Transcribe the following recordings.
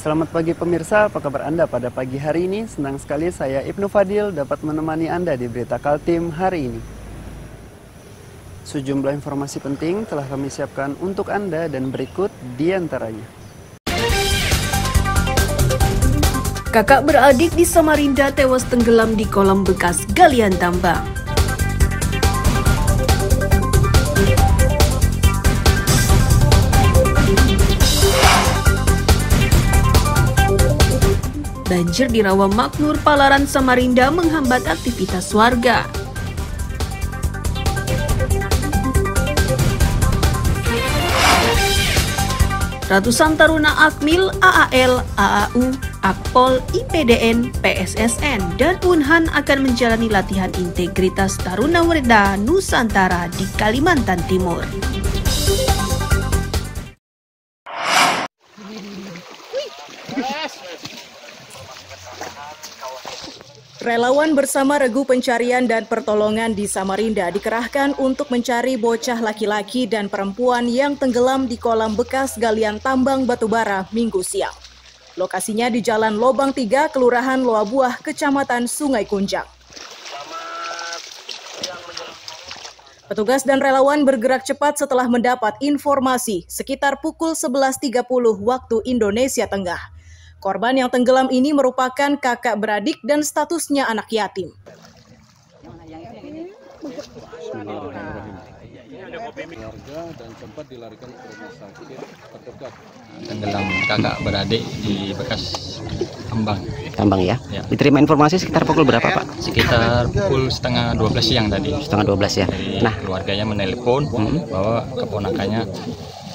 Selamat pagi pemirsa, apa kabar Anda pada pagi hari ini? Senang sekali saya Ibnu Fadil dapat menemani Anda di Berita Kaltim hari ini. Sejumlah informasi penting telah kami siapkan untuk Anda dan berikut diantaranya. Kakak beradik di Samarinda tewas tenggelam di kolam bekas galian tambang. Banjir di Rawa Makmur, Palaran, Samarinda menghambat aktivitas warga. Ratusan taruna Akmil, AAL, AAU, Akpol, IPDN, PSSN, dan Unhan akan menjalani latihan integritas Taruna Werda Nusantara di Kalimantan Timur. Relawan bersama Regu Pencarian dan Pertolongan di Samarinda dikerahkan untuk mencari bocah laki-laki dan perempuan yang tenggelam di kolam bekas galian tambang batubara Minggu siang. Lokasinya di Jalan Lobang 3, Kelurahan Loabuah, Kecamatan Sungai Kunjang. Petugas dan relawan bergerak cepat setelah mendapat informasi sekitar pukul 11.30 waktu Indonesia Tengah. Korban yang tenggelam ini merupakan kakak beradik dan statusnya anak yatim. Warga dan sempat dilarikan ke rumah sakit terdekat. Tenggelam kakak beradik di bekas tambang. Tambang ya? Diterima informasi sekitar pukul berapa, Pak? Sekitar pukul setengah 12 siang tadi. Setengah 12 ya. Nah, keluarganya menelpon bahwa keponakannya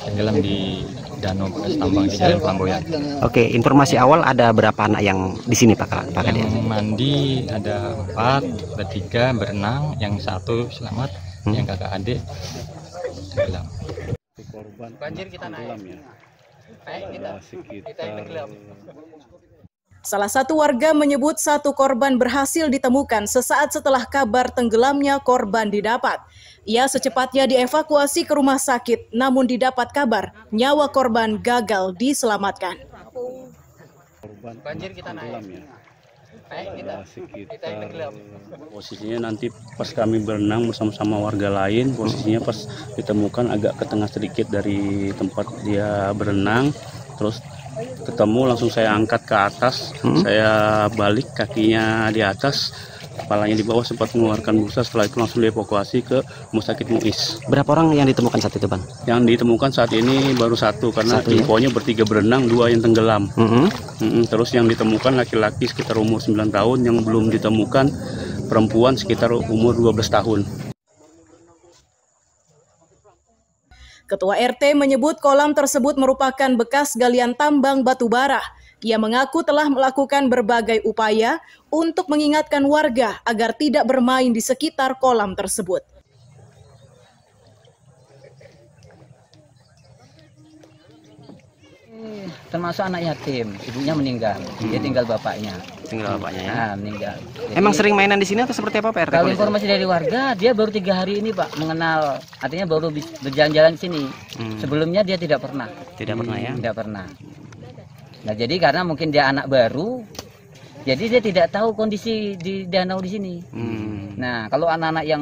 tenggelam di danau bekas tambang di Jalan Flamboyan. Oke, informasi awal ada berapa anak yang di sini, Pak? Yang mandi ada 4, bertiga berenang, yang 1 selamat, yang kakak adik tenggelam. Korban banjir kita naik. Salah satu warga menyebut satu korban berhasil ditemukan sesaat setelah kabar tenggelamnya korban didapat. Ia secepatnya dievakuasi ke rumah sakit, namun didapat kabar nyawa korban gagal diselamatkan. Banjir kita naik. Posisinya nanti pas kami berenang bersama-sama warga lain, posisinya pas ditemukan agak ke tengah sedikit dari tempat dia berenang, terus ketemu langsung saya angkat ke atas, saya balik kakinya di atas, kepalanya di bawah, sempat mengeluarkan busa. Setelah itu langsung dievakuasi ke Rumah Sakit Muiz. Berapa orang yang ditemukan saat itu, Bang? Yang ditemukan saat ini baru 1 karena infonya bertiga berenang, 2 yang tenggelam. Terus yang ditemukan laki-laki sekitar umur 9 tahun, yang belum ditemukan perempuan sekitar umur 12 tahun. Ketua RT menyebut kolam tersebut merupakan bekas galian tambang batubara. Ia mengaku telah melakukan berbagai upaya untuk mengingatkan warga agar tidak bermain di sekitar kolam tersebut. Termasuk anak yatim, ibunya meninggal, dia tinggal bapaknya. Tinggal bapaknya ya? Nah, meninggal. Jadi, emang sering mainan di sini atau seperti apa, Pak RT? Kalau informasi dari warga, dia baru 3 hari ini, Pak, mengenal, artinya baru berjalan-jalan di sini. Sebelumnya dia tidak pernah. Tidak pernah ya? Tidak pernah. Nah, jadi karena mungkin dia anak baru, jadi dia tidak tahu kondisi di danau di sini. Nah, kalau anak-anak yang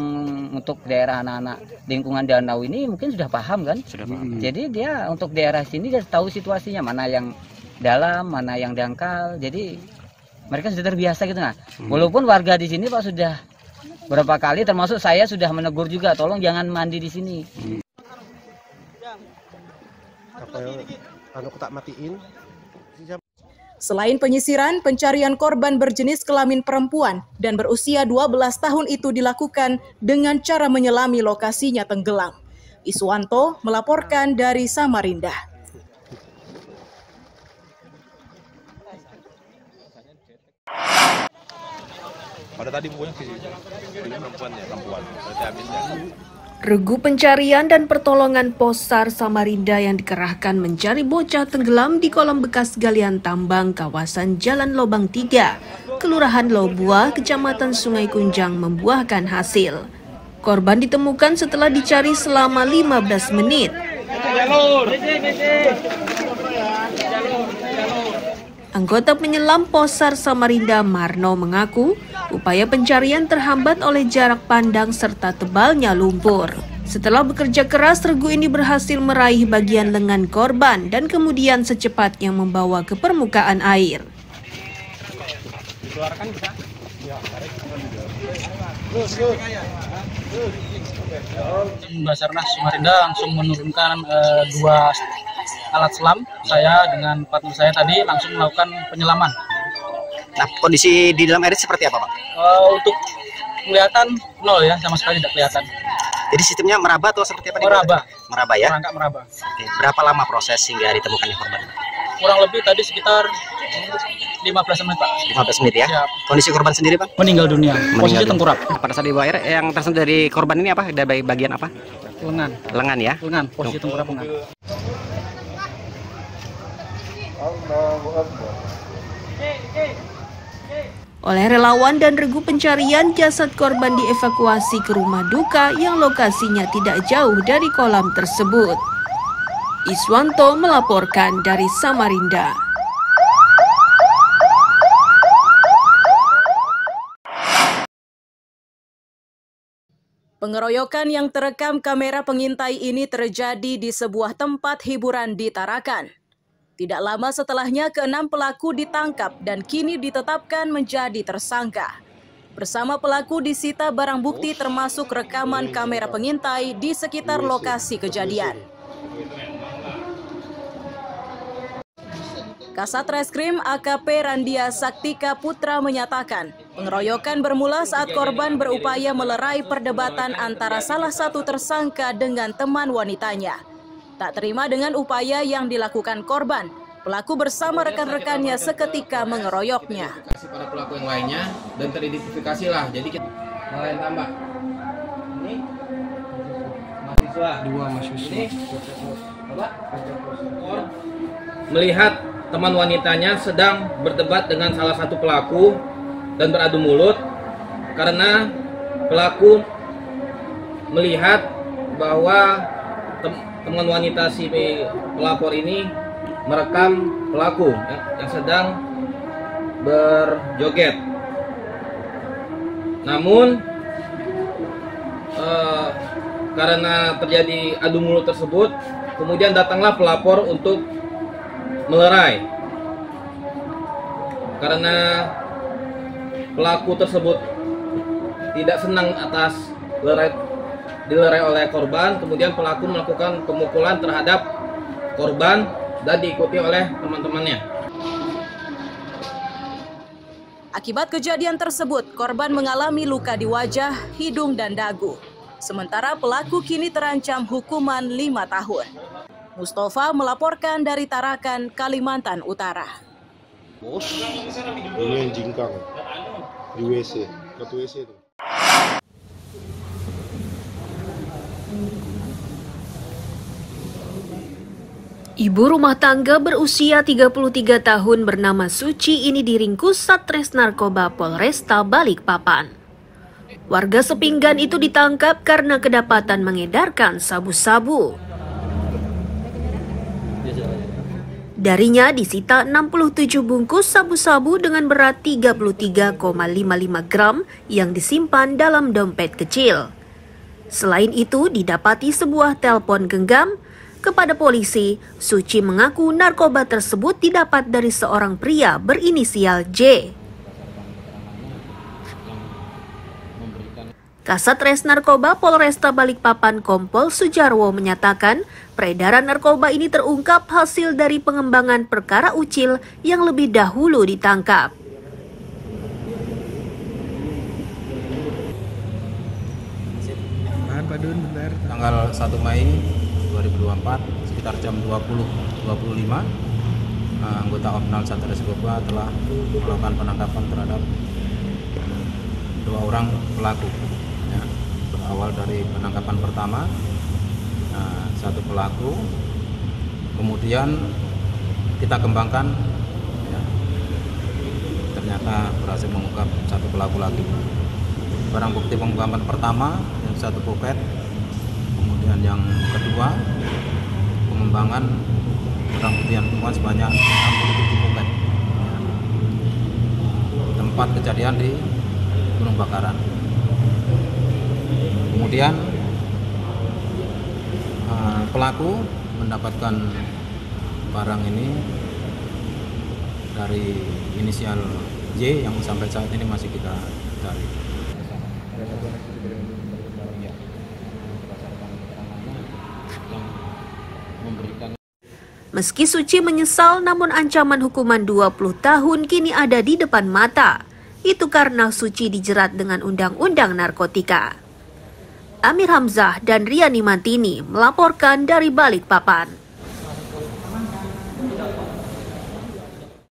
untuk daerah anak-anak lingkungan danau ini mungkin sudah paham kan? Sudah paham. Jadi dia untuk daerah sini dia tahu situasinya, mana yang dalam, mana yang dangkal. Jadi mereka sudah terbiasa gitu. Nah, walaupun warga di sini Pak sudah berapa kali, termasuk saya sudah menegur juga, tolong jangan mandi di sini. Selain penyisiran, pencarian korban berjenis kelamin perempuan dan berusia 12 tahun itu dilakukan dengan cara menyelami lokasinya tenggelam. Iswanto melaporkan dari Samarinda. Pada tadi pokoknya perempuan. Berarti habisnya. Regu Pencarian dan Pertolongan Posar Samarinda yang dikerahkan mencari bocah tenggelam di kolam bekas galian tambang kawasan Jalan Lobang 3, Kelurahan Loabuah, Kecamatan Sungai Kunjang membuahkan hasil. Korban ditemukan setelah dicari selama 15 menit. Anggota penyelam Posar Samarinda Marno mengaku upaya pencarian terhambat oleh jarak pandang serta tebalnya lumpur. Setelah bekerja keras, regu ini berhasil meraih bagian lengan korban dan kemudian secepatnya membawa ke permukaan air. Basarnas Samarinda langsung menurunkan 2 alat selam. Saya dengan partner saya tadi langsung melakukan penyelaman. Nah, kondisi di dalam air seperti apa, Pak? Untuk kelihatan nol ya, sama sekali tidak kelihatan. Jadi sistemnya meraba atau seperti apa? Meraba. Meraba ya? Merangkak meraba. Oke. Berapa lama proses hingga ditemukannya korban? Kurang lebih tadi sekitar 15 menit, Pak. 15 menit ya? Siap. Kondisi korban sendiri, Pak? Meninggal dunia. Posisi tengkurap. Pada saat di bawah air, yang tersentuh dari korban ini apa? Dari bagian apa? Lengan. Lengan ya? Lengan, posisi tengkurap lengan. Oleh relawan dan regu pencarian, jasad korban dievakuasi ke rumah duka yang lokasinya tidak jauh dari kolam tersebut. Iswanto melaporkan dari Samarinda. Pengeroyokan yang terekam kamera pengintai ini terjadi di sebuah tempat hiburan di Tarakan. Tidak lama setelahnya, ke-6 pelaku ditangkap dan kini ditetapkan menjadi tersangka. Bersama pelaku disita barang bukti termasuk rekaman kamera pengintai di sekitar lokasi kejadian. Kasat Reskrim AKP Randia Saktika Putra menyatakan, pengeroyokan bermula saat korban berupaya melerai perdebatan antara salah satu tersangka dengan teman wanitanya. Tak terima dengan upaya yang dilakukan korban, pelaku bersama rekan-rekannya seketika mengeroyoknya. Pada pelaku yang lainnya dan teridentifikasi lah. Jadi kita lain tambah. Ini mahasiswa. 2 mahasiswa. Ini Bapak melihat teman wanitanya sedang berdebat dengan salah satu pelaku dan beradu mulut karena pelaku melihat bahwa teman wanita si pelapor ini merekam pelaku yang sedang berjoget. Namun karena terjadi adu mulut tersebut, kemudian datanglah pelapor untuk melerai. Karena pelaku tersebut tidak senang atas dilerai oleh korban, kemudian pelaku melakukan pemukulan terhadap korban dan diikuti oleh teman-temannya. Akibat kejadian tersebut, korban mengalami luka di wajah, hidung, dan dagu. Sementara pelaku kini terancam hukuman 5 tahun. Mustafa melaporkan dari Tarakan, Kalimantan Utara. Bos, ini yang jingkang di WC, dekat WC itu. Ibu rumah tangga berusia 33 tahun bernama Suci ini diringkus Satres Narkoba Polresta Balikpapan. Warga sepinggan itu ditangkap karena kedapatan mengedarkan sabu-sabu. Darinya disita 67 bungkus sabu-sabu dengan berat 33,55 gram yang disimpan dalam dompet kecil. Selain itu, didapati sebuah telepon genggam. Kepada polisi, Suci mengaku narkoba tersebut didapat dari seorang pria berinisial J. Kasat Res Narkoba Polresta Balikpapan Kompol Sujarwo menyatakan, peredaran narkoba ini terungkap hasil dari pengembangan perkara ucil yang lebih dahulu ditangkap. Tanggal 1 Mei 2024 sekitar jam 20.25 anggota Opnal Satres Narkoba telah melakukan penangkapan terhadap 2 orang pelaku. Ya, berawal dari penangkapan pertama, satu pelaku, kemudian kita kembangkan, ya, ternyata berhasil mengungkap satu pelaku lagi. Barang bukti pengungkapan pertama yang satu popet, kemudian yang kedua pengembangan barang bukti yang temuan sebanyak 67 popet. tempat kejadian di Gunung Bakaran. Kemudian pelaku mendapatkan barang ini dari inisial J yang sampai saat ini masih kita cari. Meski Suci menyesal, namun ancaman hukuman 20 tahun kini ada di depan mata. Itu karena Suci dijerat dengan undang-undang narkotika. Amir Hamzah dan Riani Mantini melaporkan dari Balikpapan.